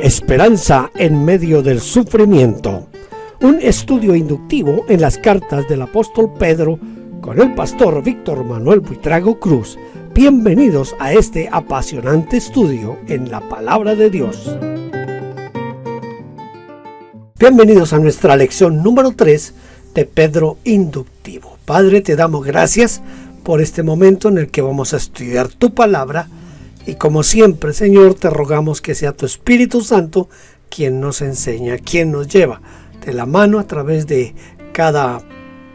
Esperanza en medio del sufrimiento. Un estudio inductivo en las cartas del apóstol Pedro con el pastor Víctor Manuel Buitrago Cruz. Bienvenidos a este apasionante estudio en la palabra de Dios. Bienvenidos a nuestra lección número 3 de Pedro Inductivo. Padre, te damos gracias por este momento en el que vamos a estudiar tu palabra. Y como siempre, Señor, te rogamos que sea tu Espíritu Santo quien nos enseña, quien nos lleva de la mano a través de cada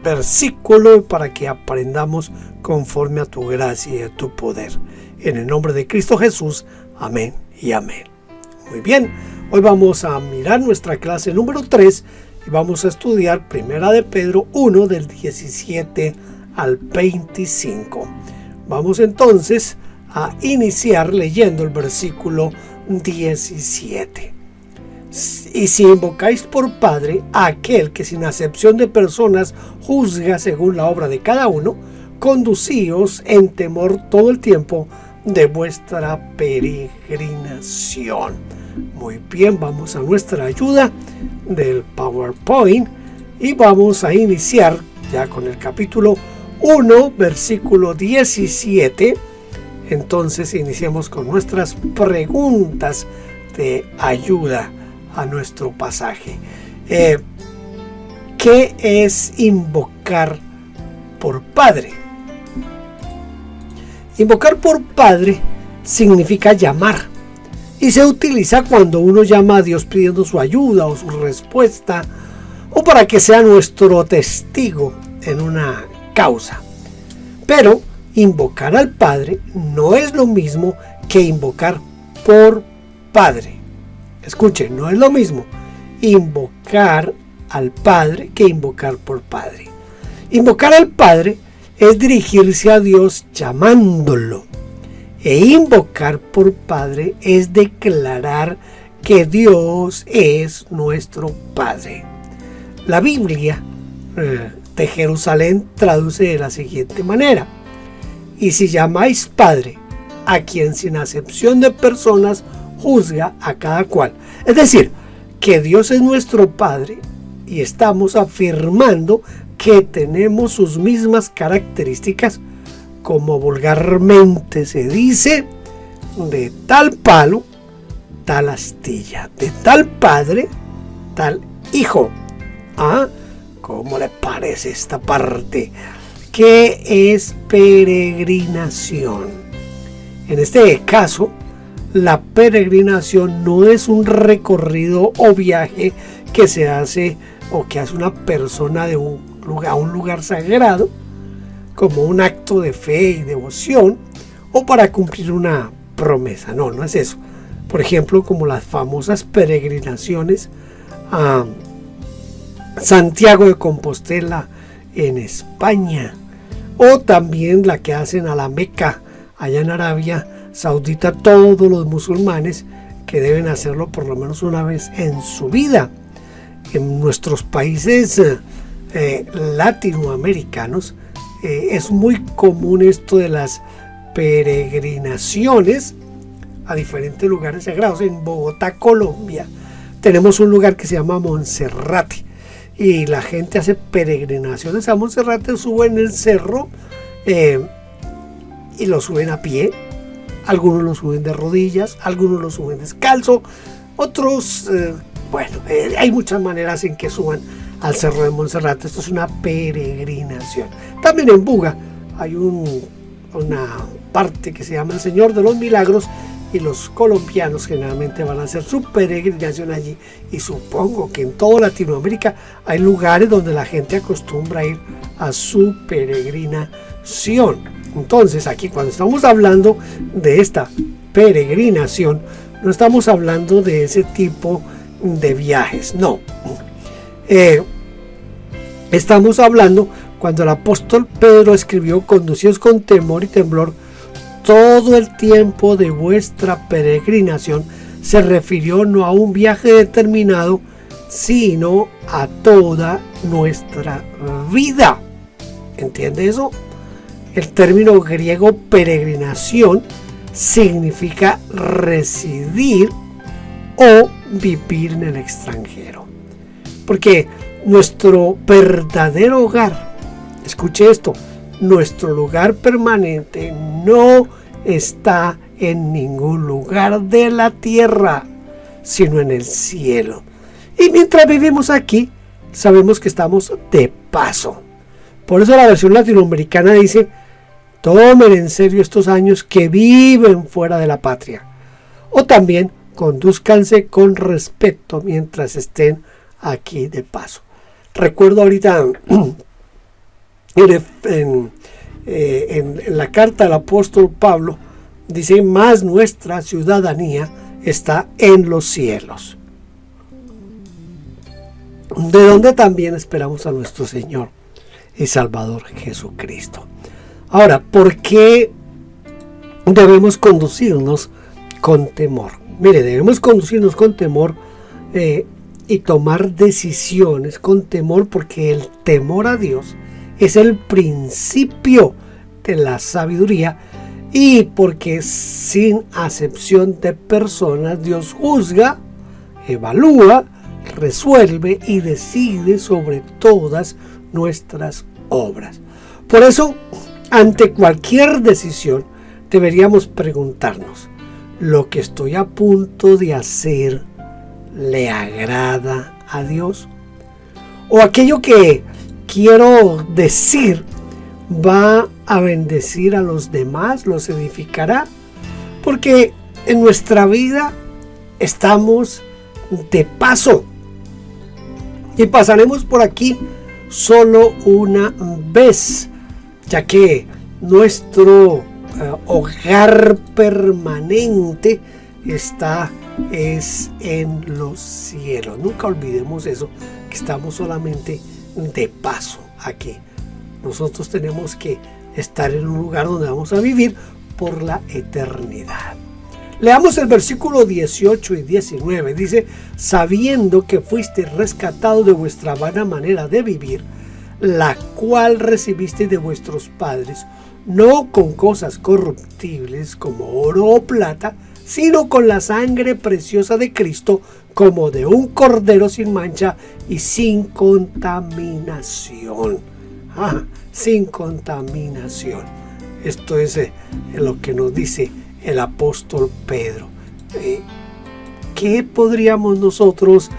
versículo para que aprendamos conforme a tu gracia y a tu poder. En el nombre de Cristo Jesús, amén y amén. Muy bien, hoy vamos a mirar nuestra clase número 3 y vamos a estudiar Primera de Pedro 1 del 17 al 25. Vamos entonces a iniciar leyendo el versículo 17. Y si invocáis por Padre a aquel que sin acepción de personas juzga según la obra de cada uno, conducíos en temor todo el tiempo de vuestra peregrinación. Muy bien, vamos a nuestra ayuda del PowerPoint y vamos a iniciar ya con el capítulo 1, versículo 17. Entonces iniciamos con nuestras preguntas de ayuda a nuestro pasaje. ¿Qué es invocar por Padre? Invocar por Padre significa llamar y se utiliza cuando uno llama a Dios pidiendo su ayuda o su respuesta o para que sea nuestro testigo en una causa. Pero invocar al Padre no es lo mismo que invocar por Padre. Escuchen, no es lo mismo invocar al Padre que invocar por Padre. Invocar al Padre es dirigirse a Dios llamándolo. E invocar por Padre es declarar que Dios es nuestro Padre. La Biblia de Jerusalén traduce de la siguiente manera: y si llamáis Padre a quien sin acepción de personas juzga a cada cual. Es decir, que Dios es nuestro Padre y estamos afirmando que tenemos sus mismas características, como vulgarmente se dice, de tal palo, tal astilla, de tal padre, tal hijo. ¿Ah? ¿Cómo le parece esta parte? ¿Qué es peregrinación? En este caso, la peregrinación no es un recorrido o viaje que se hace o que hace una persona de un lugar a un lugar sagrado como un acto de fe y devoción o para cumplir una promesa. No, no es eso. Por ejemplo, como las famosas peregrinaciones a Santiago de Compostela en España, o también la que hacen a la Meca allá en Arabia Saudita todos los musulmanes, que deben hacerlo por lo menos una vez en su vida. En nuestros países latinoamericanos es muy común esto de las peregrinaciones a diferentes lugares sagrados. En Bogotá, Colombia, tenemos un lugar que se llama Monserrate y la gente hace peregrinaciones a Monserrate, suben el cerro y lo suben a pie. Algunos lo suben de rodillas, algunos lo suben descalzo, otros, hay muchas maneras en que suban al cerro de Monserrate. Esto es una peregrinación. También en Buga hay una parte que se llama el Señor de los Milagros y los colombianos generalmente van a hacer su peregrinación allí, y supongo que en toda Latinoamérica hay lugares donde la gente acostumbra a ir a su peregrinación. Entonces, aquí cuando estamos hablando de esta peregrinación, no estamos hablando de ese tipo de viajes, no. Estamos hablando cuando el apóstol Pedro escribió: conducíos con temor y temblor todo el tiempo de vuestra peregrinación. Se refirió no a un viaje determinado, sino a toda nuestra vida. ¿Entiende eso? El término griego peregrinación significa residir o vivir en el extranjero. Porque nuestro verdadero hogar, escuche esto, nuestro lugar permanente no está en ningún lugar de la tierra, sino en el cielo. Y mientras vivimos aquí, sabemos que estamos de paso. Por eso la versión latinoamericana dice: tomen en serio estos años que viven fuera de la patria. O también condúzcanse con respeto mientras estén aquí de paso. Recuerdo ahorita en la carta del apóstol Pablo, dice: más nuestra ciudadanía está en los cielos, de donde también esperamos a nuestro Señor y Salvador Jesucristo. Ahora, ¿por qué debemos conducirnos con temor? Mire, debemos conducirnos con temor y tomar decisiones con temor, porque el temor a Dios es el principio de la sabiduría, y porque sin acepción de personas Dios juzga, evalúa, resuelve y decide sobre todas nuestras obras. Por eso, ante cualquier decisión, deberíamos preguntarnos: ¿lo que estoy a punto de hacer le agrada a Dios? ¿O aquello que quiero decir va a bendecir a los demás, los edificará? Porque en nuestra vida estamos de paso y pasaremos por aquí solo una vez, ya que nuestro hogar permanente es en los cielos. Nunca olvidemos eso, que estamos solamente de paso aquí. Nosotros tenemos que estar en un lugar donde vamos a vivir por la eternidad. Leamos el versículo 18 y 19. Dice: sabiendo que fuiste rescatado de vuestra vana manera de vivir, la cual recibiste de vuestros padres, no con cosas corruptibles como oro o plata, sino con la sangre preciosa de Cristo, como de un cordero sin mancha y sin contaminación. Sin contaminación. Esto es lo que nos dice el apóstol Pedro. ¿Qué podríamos nosotros,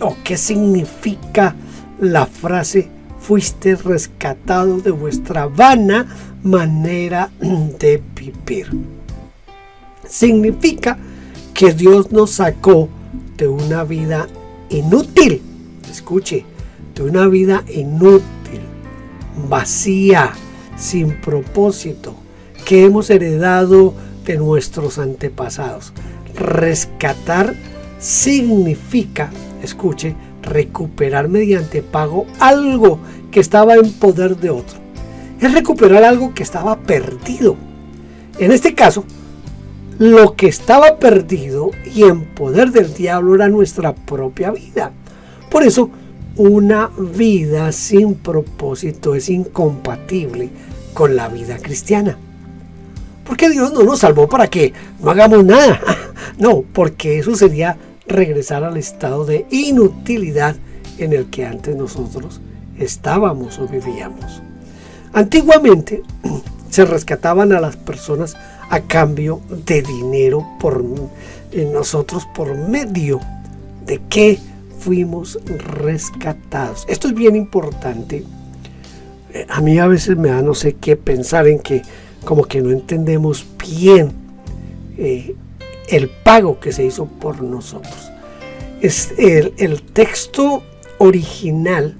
o qué significa la frase fuiste rescatado de vuestra vana manera de vivir? Significa que Dios nos sacó de una vida inútil. Escuche, de una vida inútil, vacía, sin propósito, que hemos heredado de nuestros antepasados. Rescatar significa, escuche, recuperar mediante pago algo que estaba en poder de otro. Es recuperar algo que estaba perdido. En este caso, lo que estaba perdido y en poder del diablo era nuestra propia vida. Por eso, una vida sin propósito es incompatible con la vida cristiana. Porque Dios no nos salvó para que no hagamos nada. No, porque eso sería regresar al estado de inutilidad en el que antes nosotros estábamos o vivíamos. Antiguamente se rescataban a las personas a cambio de dinero por nosotros, por medio de que fuimos rescatados. Esto es bien importante. A mí a veces me da no sé qué pensar en que como que no entendemos bien el pago que se hizo por nosotros. El texto original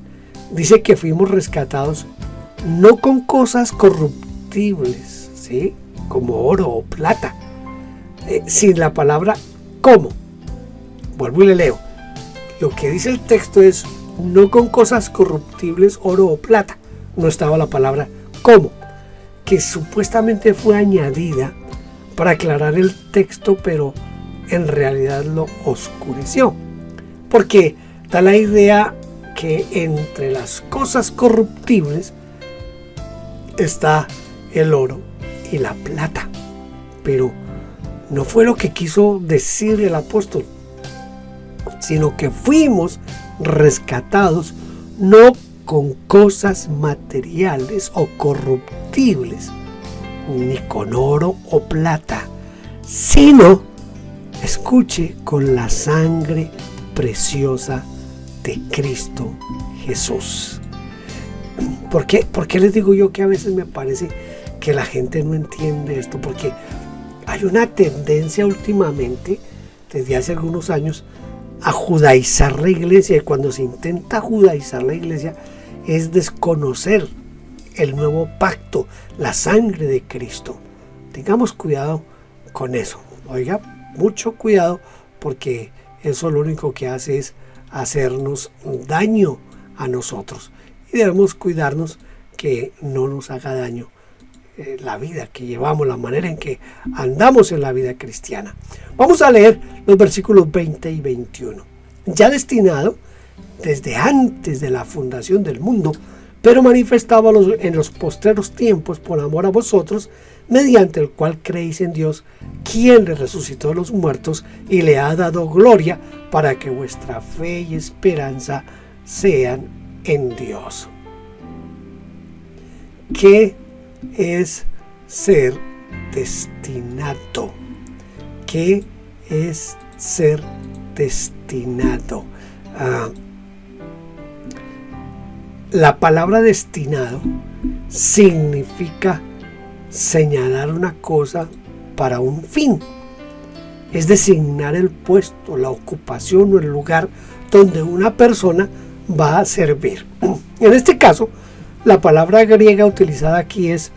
dice que fuimos rescatados no con cosas corruptibles, ¿sí?, como oro o plata, sin la palabra como. Vuelvo y le leo. Lo que dice el texto es no con cosas corruptibles, oro o plata. No estaba la palabra como, que supuestamente fue añadida para aclarar el texto, pero en realidad lo oscureció, porque da la idea que entre las cosas corruptibles está el oro y la plata. Pero no fue lo que quiso decir el apóstol. sino que fuimos rescatados no con cosas materiales o corruptibles, ni con oro o plata, sino, escuche, con la sangre preciosa de Cristo Jesús. ¿Por qué les digo yo que a veces me parece que la gente no entiende esto? Porque hay una tendencia últimamente, desde hace algunos años, a judaizar la iglesia, y cuando se intenta judaizar la iglesia es desconocer el nuevo pacto, la sangre de Cristo. Tengamos cuidado con eso. Oiga, mucho cuidado, porque eso lo único que hace es hacernos daño a nosotros. Y debemos cuidarnos que no nos haga daño la vida que llevamos, la manera en que andamos en la vida cristiana. Vamos a leer los versículos 20 y 21. Ya destinado desde antes de la fundación del mundo, pero manifestado en los postreros tiempos por amor a vosotros, mediante el cual creéis en Dios, quien le resucitó de los muertos y le ha dado gloria, para que vuestra fe y esperanza sean en Dios. ¿Qué es ser destinado? ¿Qué es ser destinado? La palabra destinado significa señalar una cosa para un fin. Es designar el puesto, la ocupación o el lugar donde una persona va a servir. En este caso, la palabra griega utilizada aquí es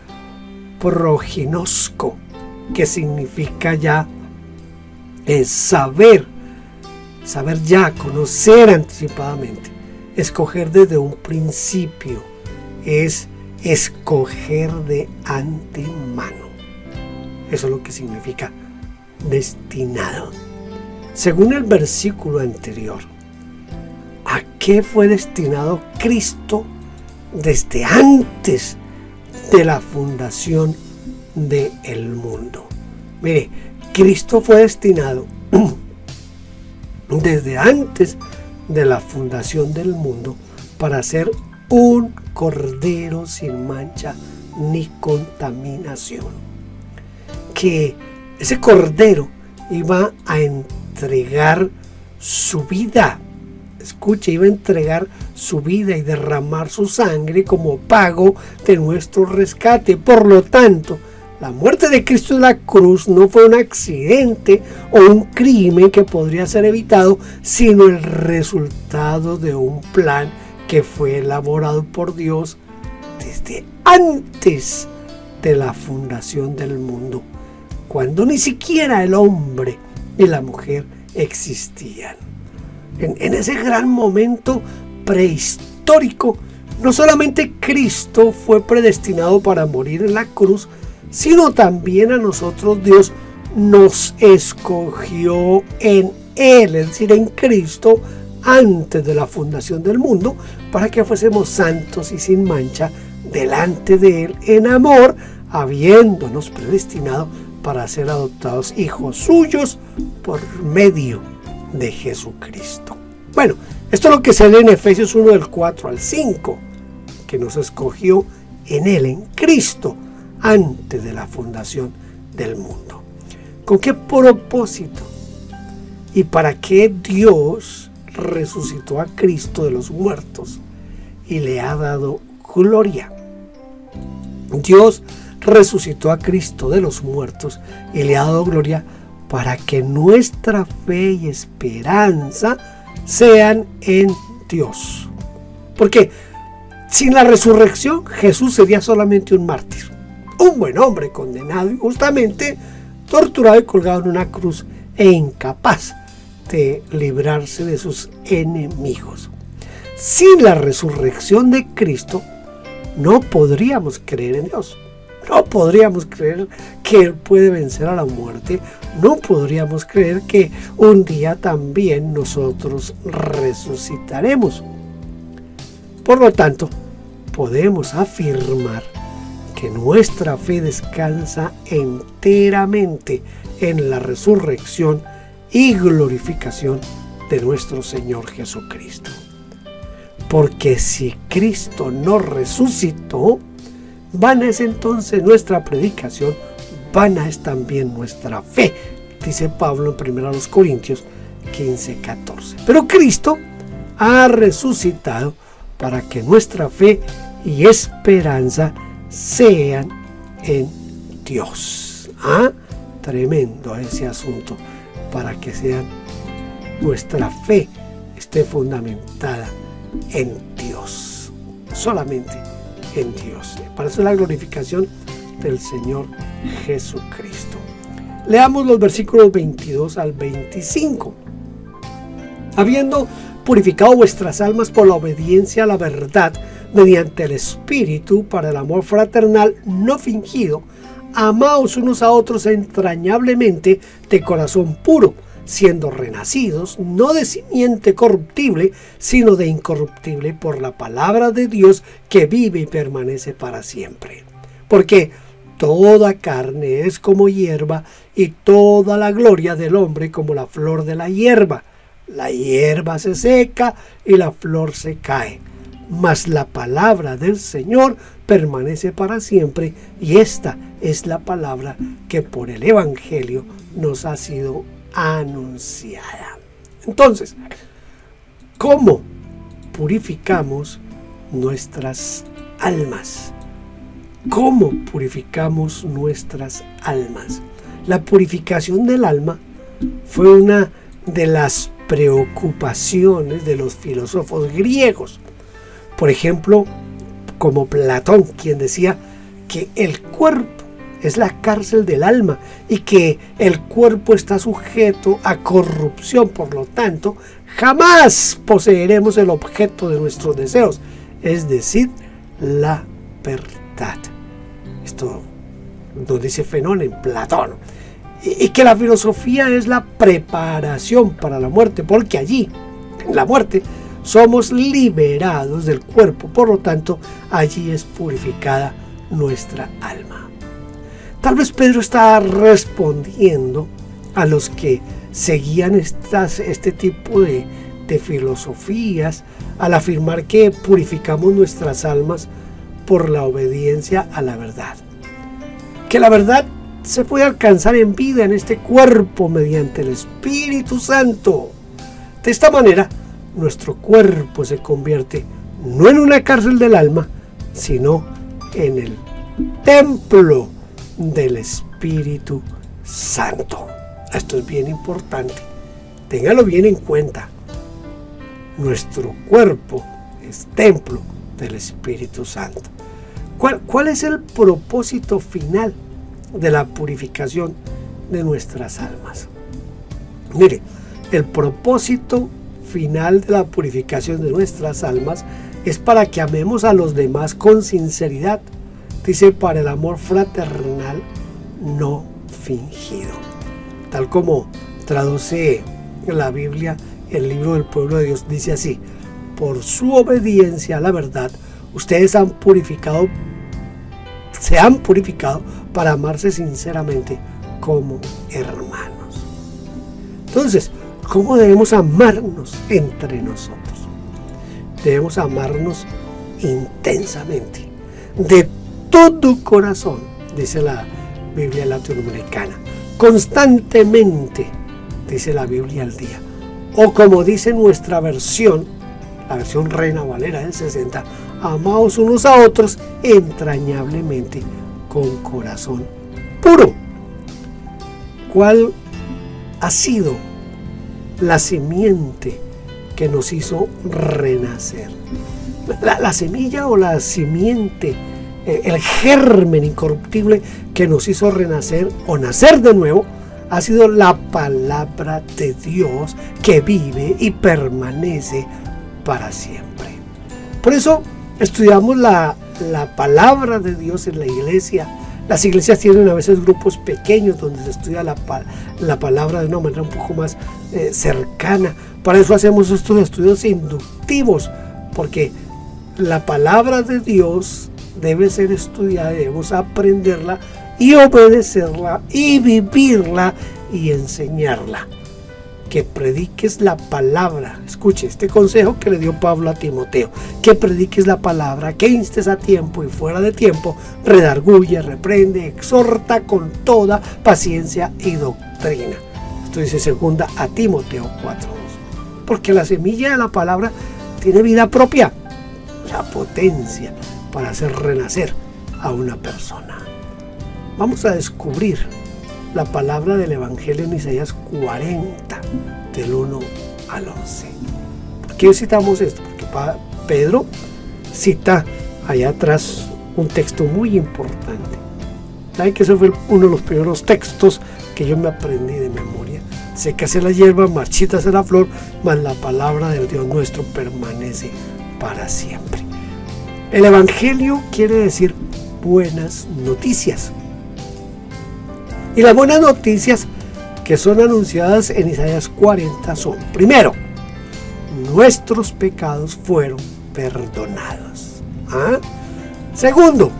proginosko, que significa ya saber ya, conocer anticipadamente, escoger desde un principio, es escoger de antemano. Eso es lo que significa destinado. Según el versículo anterior, ¿a qué fue destinado Cristo desde antes de la fundación del mundo? Mire, Cristo fue destinado desde antes de la fundación del mundo para ser un cordero sin mancha ni contaminación. Que ese cordero iba a entregar su vida. Escuche, iba a entregar su vida y derramar su sangre como pago de nuestro rescate. Por lo tanto, la muerte de Cristo en la cruz no fue un accidente o un crimen que podría ser evitado, sino el resultado de un plan que fue elaborado por Dios desde antes de la fundación del mundo, cuando ni siquiera el hombre y la mujer existían. En ese gran momento prehistórico, no solamente Cristo fue predestinado para morir en la cruz, sino también a nosotros Dios nos escogió en Él, es decir, en Cristo, antes de la fundación del mundo, para que fuésemos santos y sin mancha delante de Él en amor, habiéndonos predestinado para ser adoptados hijos suyos por medio de Jesucristo. Bueno, esto es lo que se lee en Efesios 1 del 4 al 5, que nos escogió en Él, en Cristo, antes de la fundación del mundo. ¿Con qué propósito y para qué Dios resucitó a Cristo de los muertos y le ha dado gloria? Dios resucitó a Cristo de los muertos y le ha dado gloria para que nuestra fe y esperanza sean en Dios. Porque sin la resurrección, Jesús sería solamente un mártir, un buen hombre condenado injustamente, torturado y colgado en una cruz e incapaz de librarse de sus enemigos. Sin la resurrección de Cristo, no podríamos creer en Dios. No podríamos creer que Él puede vencer a la muerte. No podríamos creer que un día también nosotros resucitaremos. Por lo tanto, podemos afirmar que nuestra fe descansa enteramente en la resurrección y glorificación de nuestro Señor Jesucristo. Porque si Cristo no resucitó, vana es entonces nuestra predicación, vana es también nuestra fe, dice Pablo en 1 Corintios 15:14. Pero Cristo ha resucitado para que nuestra fe y esperanza sean en Dios. Tremendo ese asunto, para que sean nuestra fe esté fundamentada en Dios, solamente en Dios. Para eso es la glorificación del Señor Jesucristo. Leamos los versículos 22 al 25. Habiendo purificado vuestras almas por la obediencia a la verdad, mediante el Espíritu, para el amor fraternal no fingido, amaos unos a otros entrañablemente de corazón puro, siendo renacidos, no de simiente corruptible, sino de incorruptible, por la palabra de Dios que vive y permanece para siempre. Porque toda carne es como hierba, y toda la gloria del hombre como la flor de la hierba. La hierba se seca y la flor se cae, mas la palabra del Señor permanece para siempre, y esta es la palabra que por el Evangelio nos ha sido anunciada. Entonces, ¿cómo purificamos nuestras almas? ¿Cómo purificamos nuestras almas? La purificación del alma fue una de las preocupaciones de los filósofos griegos. Por ejemplo, como Platón, quien decía que el cuerpo es la cárcel del alma y que el cuerpo está sujeto a corrupción, por lo tanto, jamás poseeremos el objeto de nuestros deseos, es decir, la verdad. Esto nos dice Fenón en Platón. Y que la filosofía es la preparación para la muerte, porque allí, en la muerte, somos liberados del cuerpo, por lo tanto, allí es purificada nuestra alma. Tal vez Pedro está respondiendo a los que seguían este tipo de filosofías al afirmar que purificamos nuestras almas por la obediencia a la verdad. Que la verdad se puede alcanzar en vida en este cuerpo mediante el Espíritu Santo. De esta manera, nuestro cuerpo se convierte no en una cárcel del alma, sino en el templo del Espíritu Santo. Esto es bien importante. Téngalo bien en cuenta. Nuestro cuerpo es templo del Espíritu Santo. ¿Cuál es el propósito final de la purificación de nuestras almas? Mire, el propósito final de la purificación de nuestras almas es para que amemos a los demás con sinceridad. Dice, para el amor fraternal no fingido. Tal como traduce la Biblia, el libro del pueblo de Dios, dice así: por su obediencia a la verdad, ustedes se han purificado para amarse sinceramente como hermanos. Entonces, ¿cómo debemos amarnos entre nosotros? Debemos amarnos intensamente, de todo corazón, dice la Biblia latinoamericana, constantemente, dice la Biblia al día, o como dice nuestra versión, la versión Reina Valera del 60, amaos unos a otros entrañablemente con corazón puro. ¿Cuál ha sido la simiente que nos hizo renacer? La semilla o la simiente, el germen incorruptible que nos hizo renacer o nacer de nuevo, ha sido la palabra de Dios que vive y permanece para siempre. Por eso estudiamos la palabra de Dios en la iglesia. Las iglesias tienen a veces grupos pequeños donde se estudia la palabra de una manera un poco más cercana. Para eso hacemos estos estudios inductivos, porque la palabra de Dios debe ser estudiada, debemos aprenderla y obedecerla y vivirla y enseñarla. que prediques la palabra. Escuche este consejo que le dio Pablo a Timoteo: que prediques la palabra, que instes a tiempo y fuera de tiempo, redarguye, reprende, exhorta con toda paciencia y doctrina. Esto dice segunda a Timoteo 4:2. Porque la semilla de la palabra tiene vida propia, la potencia para hacer renacer a una persona. Vamos a descubrir la palabra del Evangelio en Isaías 40, del 1 al 11. ¿Por qué citamos esto? Porque Pedro cita allá atrás un texto muy importante. ¿Saben que ese fue uno de los primeros textos que yo me aprendí de memoria? Sécase la hierba, marchítase la flor, mas la palabra del Dios nuestro permanece para siempre. El Evangelio quiere decir buenas noticias. Y las buenas noticias que son anunciadas en Isaías 40 son: primero, nuestros pecados fueron perdonados. Segundo,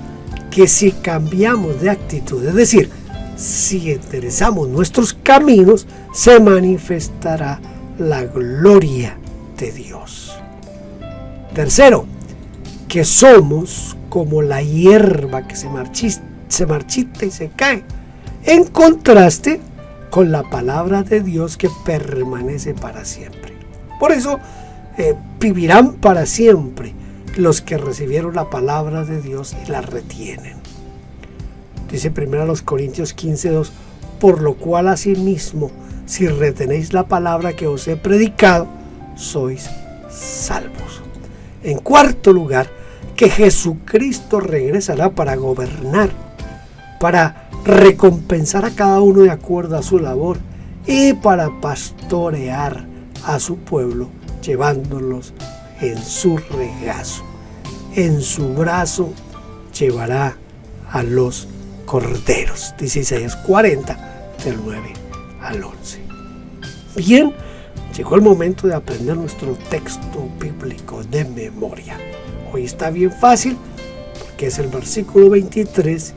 que si cambiamos de actitud, es decir, si enderezamos nuestros caminos, se manifestará la gloria de Dios. Tercero, que somos como la hierba que se marchita y se cae, en contraste con la palabra de Dios que permanece para siempre. Por eso vivirán para siempre los que recibieron la palabra de Dios y la retienen. Dice 1 Corintios 15:2: por lo cual asimismo, si retenéis la palabra que os he predicado, sois salvos. En cuarto lugar, que Jesucristo regresará para gobernar, para recompensar a cada uno de acuerdo a su labor y para pastorear a su pueblo, llevándolos en su regazo. En su brazo llevará a los corderos. Dice Isaías 40, del 9 al 11. Bien, llegó el momento de aprender nuestro texto bíblico de memoria. Hoy está bien fácil porque es el versículo 23.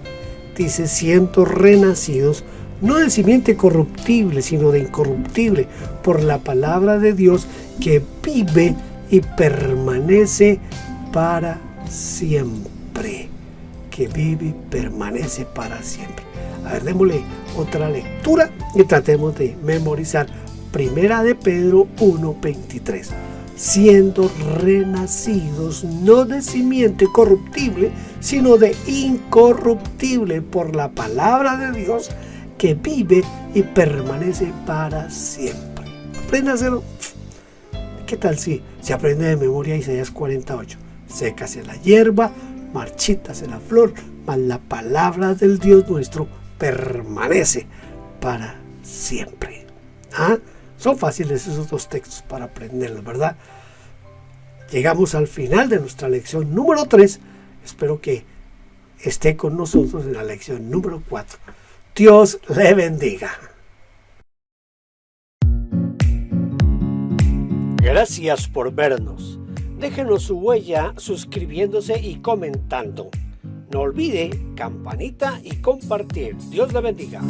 Dice: siendo renacidos, no de simiente corruptible, sino de incorruptible, por la palabra de Dios que vive y permanece para siempre. Que vive y permanece para siempre. A ver, démosle otra lectura y tratemos de memorizar Primera de Pedro 1:23. Siendo renacidos no de simiente corruptible, sino de incorruptible, por la palabra de Dios que vive y permanece para siempre. Apréndaselo. ¿Qué tal si se aprende de memoria Isaías 48? Sécase la hierba, marchítase la flor, mas la palabra del Dios nuestro permanece para siempre. Son fáciles esos dos textos para aprenderlos, ¿verdad? Llegamos al final de nuestra lección número 3. Espero que esté con nosotros en la lección número 4. Dios le bendiga. Gracias por vernos. Déjenos su huella suscribiéndose y comentando. No olvide campanita y compartir. Dios le bendiga.